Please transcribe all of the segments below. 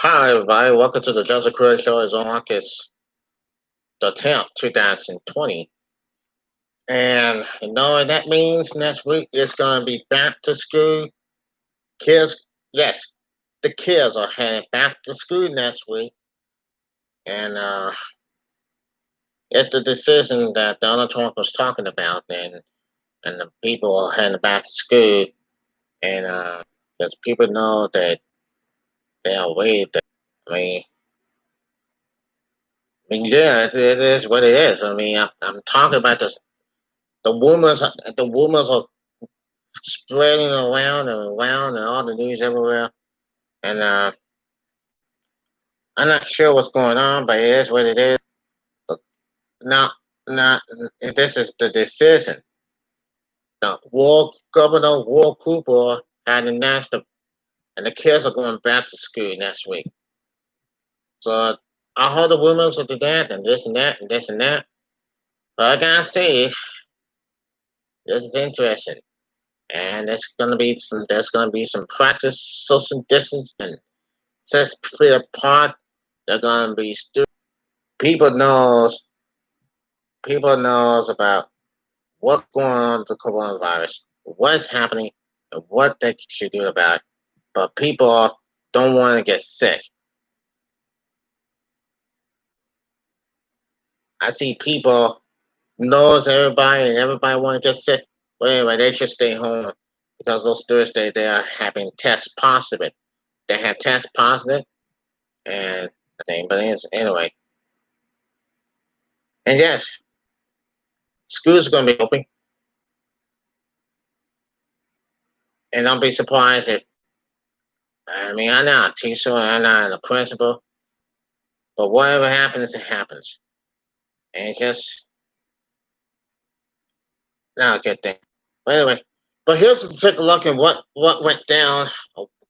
Hi, everybody. Welcome to the Joseph Career Show. It's on August the 10th, 2020. And you know what that means? Next week it's going to be back to school. Kids, yes, the kids are heading back to school next week. And it's the decision that Donald Trump was talking about. And the people are heading back to school. And because people know that they are worried. I mean, yeah, it is what it is. I mean, I'm talking about this. The rumors are spreading around and around and all the news everywhere. And I'm not sure what's going on, but it is what it is. But now, now, this is the decision. The Governor War Cooper had announced, and the kids are going back to school next week. So I heard the rumors of that and this and that and this and that. But I gotta say, this is interesting. And there's gonna be some practice social distance and 6 feet apart. They're gonna be people knows people knows about what's going on with the coronavirus, what's happening, and what they should do about it. But people don't want to get sick. I see people knows everybody and everybody want to get sick. But anyway, they should stay home because those Thursday they are having test positive. They had test positive and I think, but anyway, and yes, schools are going to be open, and don't be surprised if I mean, I'm not a teacher, I'm not a principal, but whatever happens, it happens. And it's just not a good thing. But anyway, but here's take a look at what went down.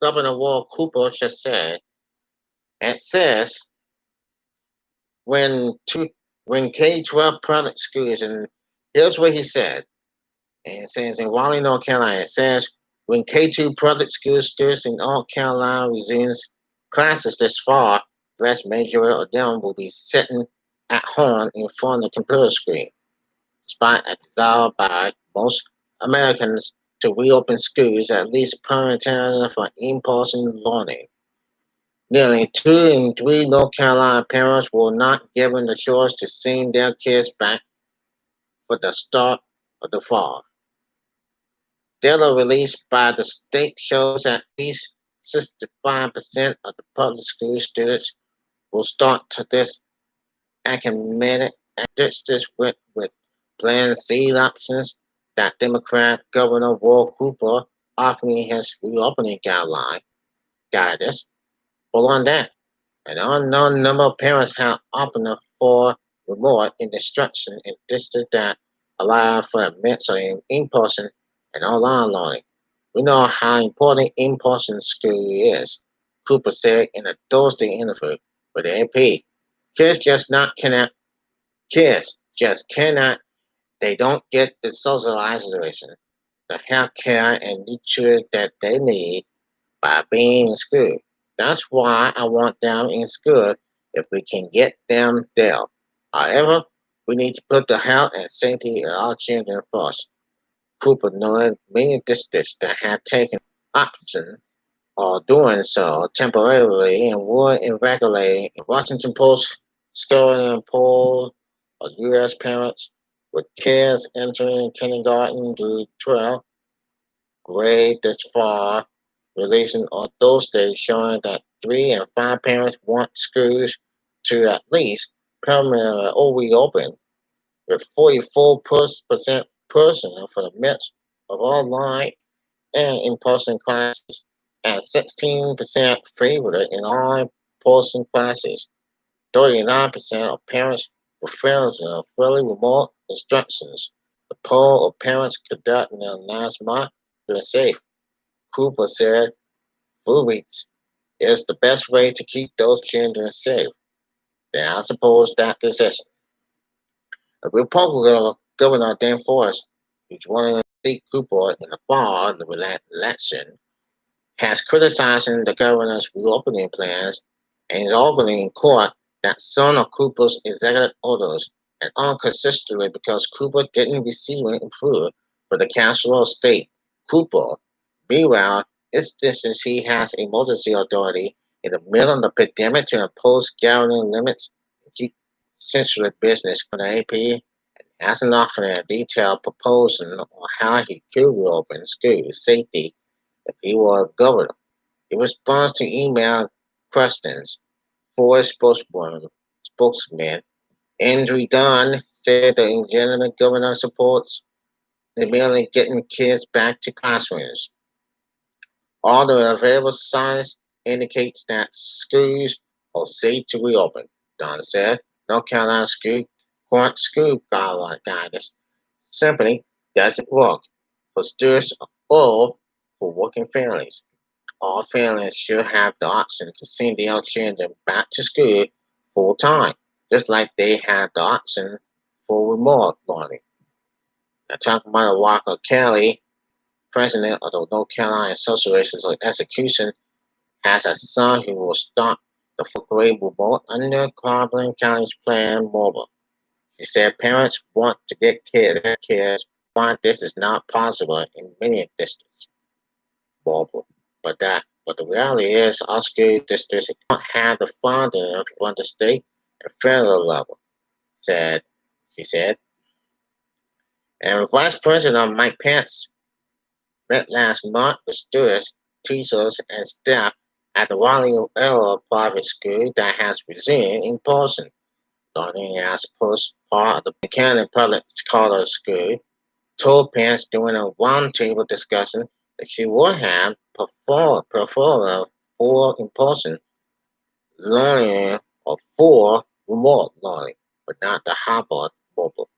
Governor Walt Cooper just said. It says when two when K-12 public schools, and here's what he said. And it says in Raleigh, North Carolina, it says when K2 public school students in North Carolina resumes classes this fall, the vast majority of them will be sitting at home in front of the computer screen, despite a desire by most Americans to reopen schools at least permanently for in-person learning. Nearly 2 in 3 North Carolina parents were not given the choice to send their kids back for the start of the fall. Data released by the state shows at least 65% of the public school students will start to this academic districts with planned seed options that Democrat Governor Walt Cooper offering his reopening guidance. Hold on that. An unknown number of parents have opted for remote instruction in districts that allow for a mix of in-person and online learning. We know how important in-person school is, Cooper said in a Thursday interview with the AP. Kids just not cannot. Kids just cannot. They don't get the socialization, the health care, and nutrition that they need by being in school. That's why I want them in school if we can get them there. However, we need to put the health and safety of our children first. Cooper noted many districts that had taken option or doing so temporarily and were irregulating. The Washington Post story and poll of U.S. parents with kids entering kindergarten through 12th grade this fall, releasing on Thursday showing that 3 in 5 parents want schools to at least permanently reopen, with 44% person for the mix of online and in-person classes and 16% favored in all-in-person classes. 39% of parents prefer fully remote instructions. The poll of parents conducted last month were safe. Cooper said, "Full weeks is the best way to keep those children safe." Then I suppose that decision. A Republican Governor Dan Forrest, who's running to seat Cooper in the fall of the election, has criticized the governor's reopening plans and is arguing in court that some of Cooper's executive orders are inconsistent because Cooper didn't receive an approval for the Council of State. Cooper, meanwhile, insists he has emergency authority in the middle of the pandemic to impose governing limits and keep essential business for the AP, and hasn't offered a detailed proposal on how he could reopen schools safety if he were governor. In response to email questions, Ford spokesman Andrew Dunn said the legitimate governor supports the merely getting kids back to classrooms. All the available science indicates that schools are safe to reopen, Dunn said. North Carolina current school guidance simply doesn't work for students or for working families. All families should have the option to send their children back to school full time, just like they have the option for remote learning. Now, talking about Walker Kelly, president of the North Carolina Association of Execution, has a son who will start the fourth grade remote under Carbon County's Plan Mobile. She said parents want to get their kids, but this is not possible in many districts. Mobile. But the reality is our school districts don't have the funding from the state and federal level, said she said. And Vice President Mike Pence met last month with students, teachers, and staff at the Raleigh Area private school that has resumed in person, learning as part of the Buchanan Public Charter School. Told Pence during a roundtable discussion that she would have preferred for in-person learning or for remote learning, but not the hybrid mobile.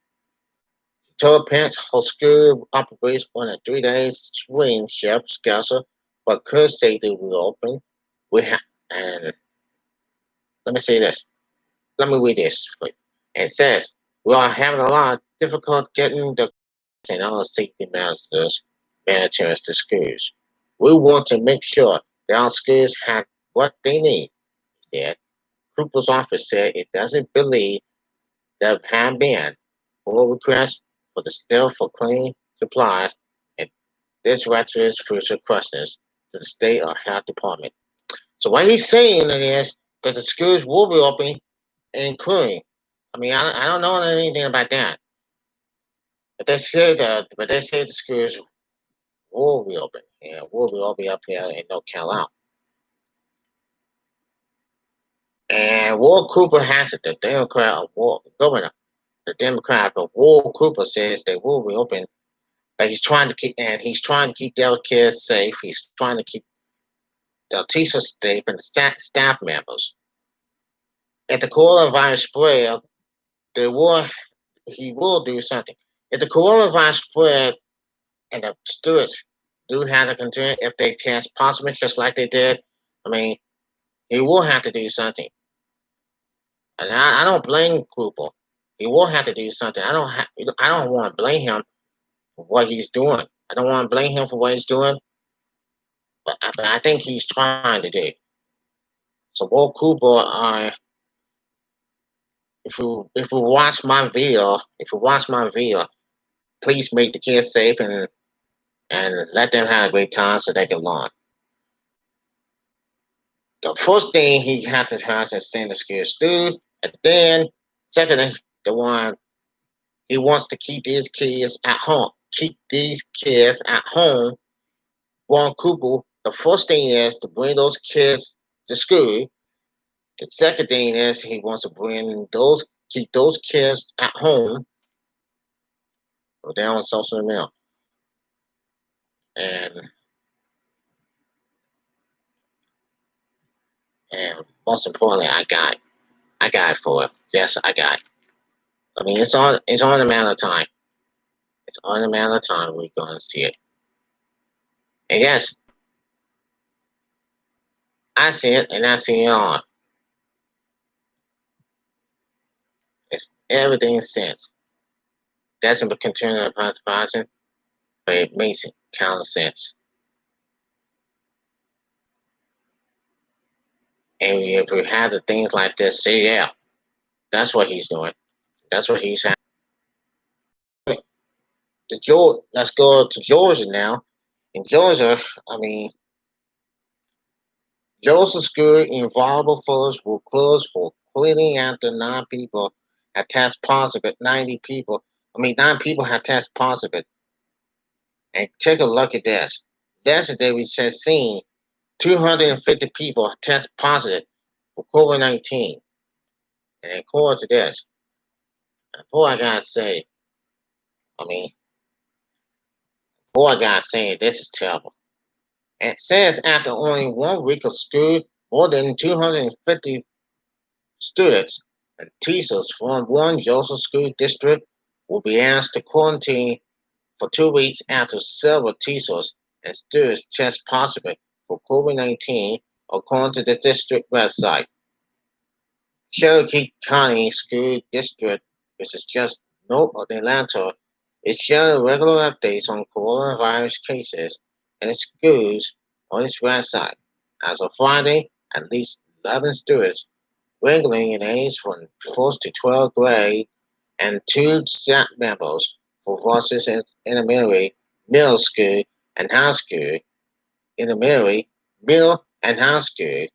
She told Pence her school operates on a 3-day swing shift schedule, but could say they will open. And let me say this. Let me read this for you. It says, we are having a lot of difficult getting the and other safety managers to schools. We want to make sure that our schools have what they need, he said. Cooper's office said it doesn't believe there have been full requests for the still for cleaning supplies and this raises future questions to the state or health department. So what he's saying is that the schools will be open, including. I mean, I don't know anything about that, but they say the schools will be open, and will all be up here in North Carolina. And Ward Cooper has it, the Democrat governor, the Democrat, but Ward Cooper says they will reopen, but he's trying to keep their kids safe. He's trying to keep the teachers safe and the staff members. If the coronavirus spread, they will he will do something. If the coronavirus spread and the students do have to continue if they test positive, just like they did, I mean, he will have to do something. And I don't blame Cooper. He will have to do something. I don't want to blame him for what he's doing. I don't want to blame him for what he's doing, but I think he's trying to do. So, Walt Cooper, if you watch my video, please make the kids safe and let them have a great time so they can learn. The first thing he had to have is send the skills through, and then second, the one he wants to keep these kids at home. Keep these kids at home. Juan Cooper, the first thing is to bring those kids to school. The second thing is he wants to keep those kids at home or down on social media. And and most importantly, I got it for it. Yes, I got it. I mean, it's on a matter of time. It's on a matter of time we're going to see it. And yes, I see it, and I see it all. It's everything sense. Doesn't continue the participation, but it makes it common sense. And if we have the things like this, say, yeah, that's what he's doing. That's what he's having. Let's go to Georgia now. In Georgia, I mean, Georgia school in Vulnerable Forest will close for cleaning after 9 people had tested positive. 90 people, 9 people had tested positive. And take a look at this. Yesterday, we said seen 250 people test positive for COVID-19. And according to this, boy, I gotta say, I mean, boy, I gotta say, this is terrible. It says after only 1 week of school, more than 250 students and teachers from one Joseph school district will be asked to quarantine for 2 weeks after several teachers and students test positive for COVID-19, according to the district website. Cherokee County School District, which is just north of Atlanta, is sharing regular updates on coronavirus cases in its schools on its website. As of Friday, at least 11 students ranging in age from 4th to 12th grade and 2 staff members for Voices in Elementary, Middle School, and High School, Elementary, Middle, and High School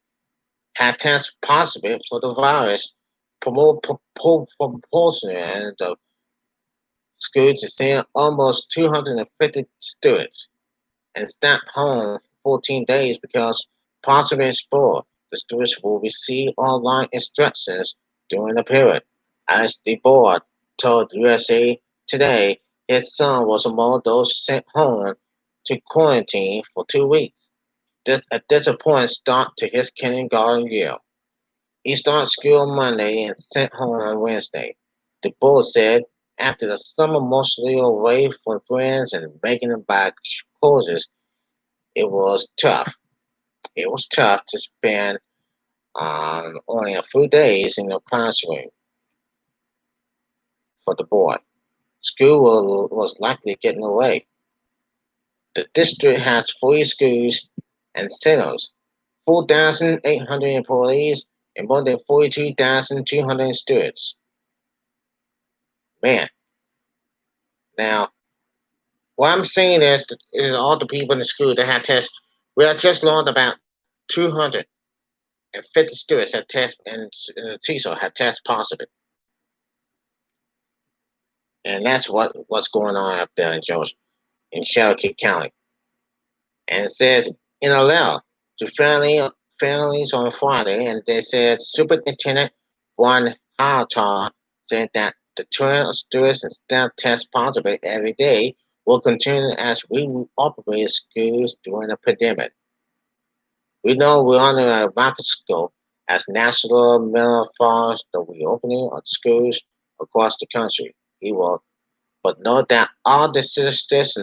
had tested positive for the virus, proportion and the school to send almost 250 students and stay home for 14 days because positive spore. The students will receive online instructions during the period. As the board told USA Today, his son was among those sent home to quarantine for 2 weeks. This a disappointing start to his kindergarten year. He started school on Monday and sent home on Wednesday. The board said after the summer mostly away from friends and making them by courses, it was tough. It was tough to spend only a few days in the classroom for the boy. School was likely getting away. The district has 40 schools and centers, 4,800 employees, and more than 42,200 students. Man, now what I'm saying is all the people in the school that had tests. We have just learned about 250 students had test and the teacher had test positive, and that's what's going on up there in Georgia, in Cherokee County. And it says in a letter to families on Friday, and they said Superintendent Juan Hartar said that the trend of students and staff test positive every day will continue as we operate schools during the pandemic. We know we're under a microscope as national mental follows the reopening of schools across the country. He wrote, but note that all the statistics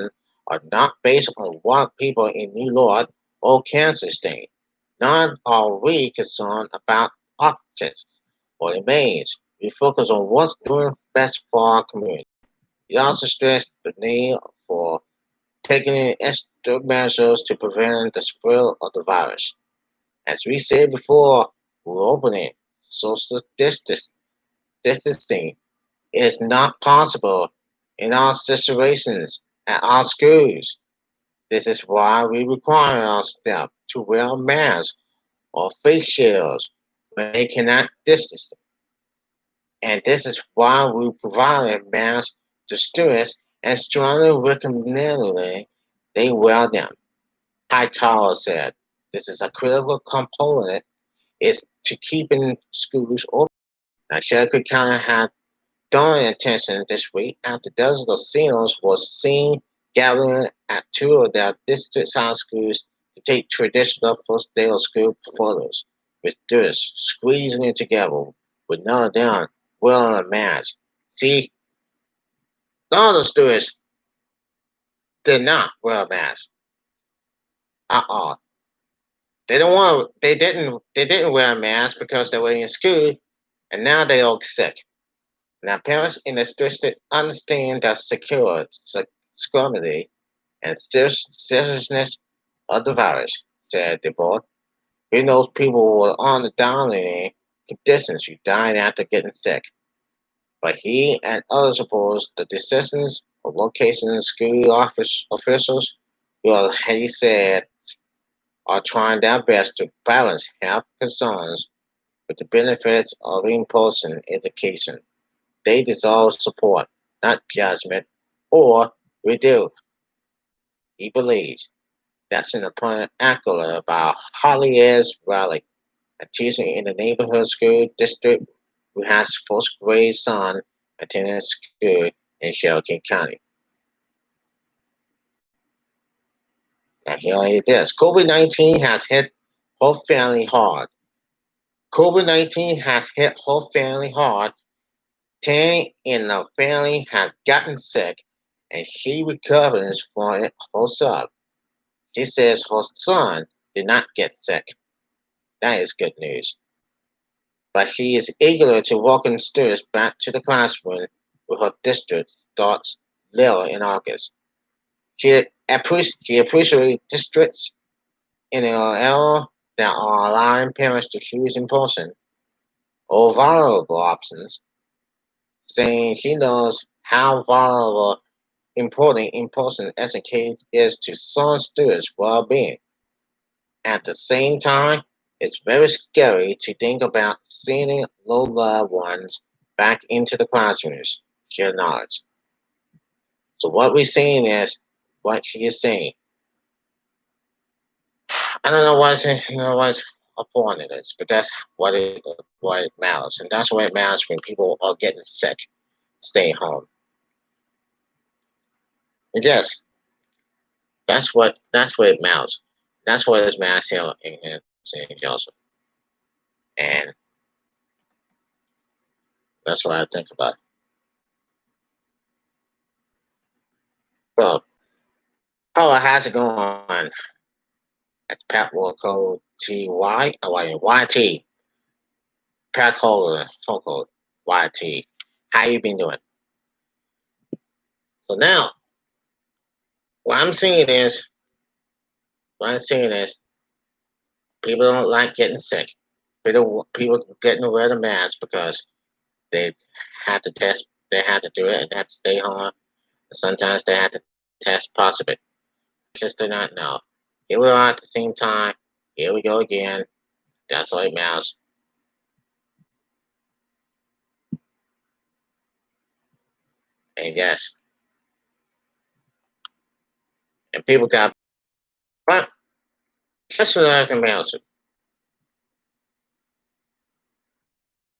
are not based on what people in New York or Kansas think. None are we concerned about optics or remains. We focus on what's doing best for our community. He also stressed the need for taking extra measures to prevent the spread of the virus. As we said before, we're opening social distancing is not possible in all situations at our schools. This is why we require our staff to wear masks or face shields when they cannot distance. And this is why we provide masks to students and strongly recommend they wear them. Hightower said this is a critical component is to keeping schools open. Now, Cherokee County had drawing attention this week after dozens of seniors was seen gathering at 2 of their district high schools to take traditional first day of school photos, with students squeezing it together with none of them wearing a mask. See, none of the students did not wear a mask. Uh-uh. They don't want. They didn't. They didn't wear a mask because they were in school, and now they are sick. Now, parents in the district understand the security and seriousness of the virus, said the board. We know people who were on the downline conditions who died after getting sick. But he and others suppose the decisions of location and school office officials, well, he said, are trying their best to balance health concerns with the benefits of in-person education. They deserve support, not judgment, or we do. He believes. That's an opponent accolade by Holly S. Riley, a teacher in the neighborhood school district who has first grade son attending school in Cherokee County. Now here it is. COVID-19 has hit her family hard. COVID-19 has hit her family hard. 10 in the family has gotten sick and she recovers from it herself. She says her son did not get sick. That is good news. But she is eager to welcome students back to the classroom with her district starts later in August. She appreciates districts in the area that are allowing parents to choose in person or vulnerable options, saying she knows how vulnerable important in person education is to some students' well being. At the same time, it's very scary to think about sending low loved ones back into the classrooms, she acknowledged. So what we're seeing is what she is saying. I don't know what's a point it is, but that's what it matters, and that's what it matters when people are getting sick. Stay home. And yes, that's what it matters. That's what is matters here in St. Joseph, and that's what I think about. So, oh, how's it going? That's Pat will code TY, YT. Pat Holder, code YT. How you been doing? So now, what I'm seeing is, what I'm seeing is, people don't like getting sick. People getting rid of masks because they had to test, they had to do it, and had to stay home. Sometimes they had to test positive. Just do not know. Here we are at the same time. Here we go again. That's like mouse. And yes, and people got, but just what I can mouse.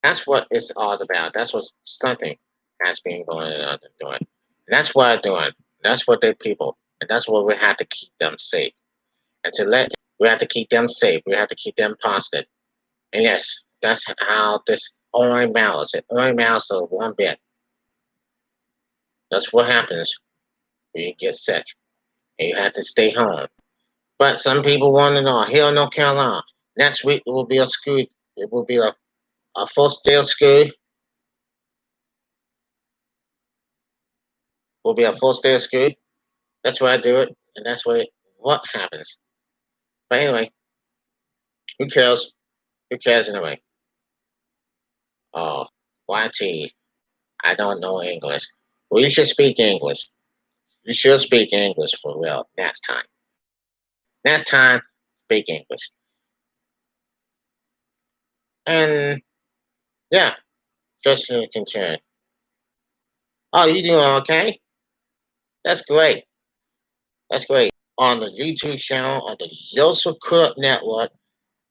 That's what it's all about. That's what stunting has been going on and doing. And that's what I'm doing. That's what they people. And that's what we have to keep them safe. And to let we have to keep them safe. We have to keep them positive. And yes, that's how this orange mouse, an orange mouse of one bit. That's what happens when you get sick. And you have to stay home. But some people want to know, here in North Carolina, next week it will be a school. It will be a first day of school. Will be a first day of school. That's why I do it, and that's what happens. But anyway, who cares? Who cares anyway? Oh, YT. I don't know English. Well, you should speak English. You should speak English for real next time. Next time, speak English. And yeah, just to continue. Oh, you doing okay? That's great. That's great. On the YouTube channel on the Joseph Crudup Network,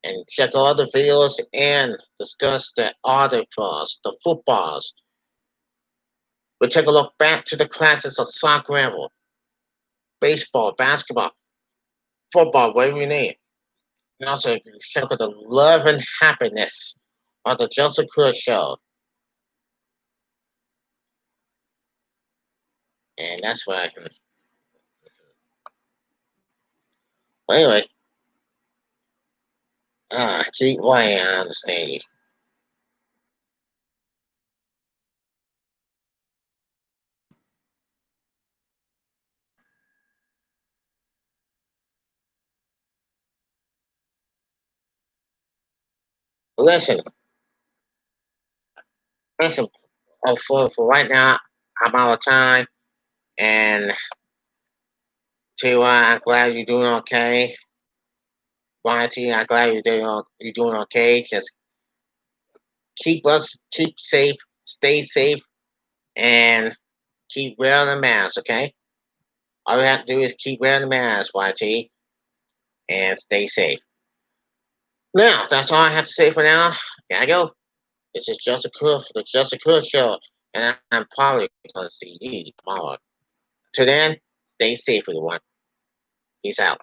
and check all the videos and discuss the articles, the footballs. We'll take a look back to the classes of soccer, baseball, basketball, football, whatever you name. And also check out the love and happiness on the Joseph Cruz Show. And that's what I can. Well, anyway, gee, why I understand you. Listen, listen. For right now, I'm out of time, and I'm glad you're doing okay. YT, I'm glad you're doing okay. Just keep safe, stay safe, and keep wearing the mask. Okay. All you have to do is keep wearing the mask, YT, and stay safe. Now, that's all I have to say for now. Gotta go. This is just a cool, it's just a cool show, and I'm probably gonna see you tomorrow. Till then, stay safe, everyone. Peace out.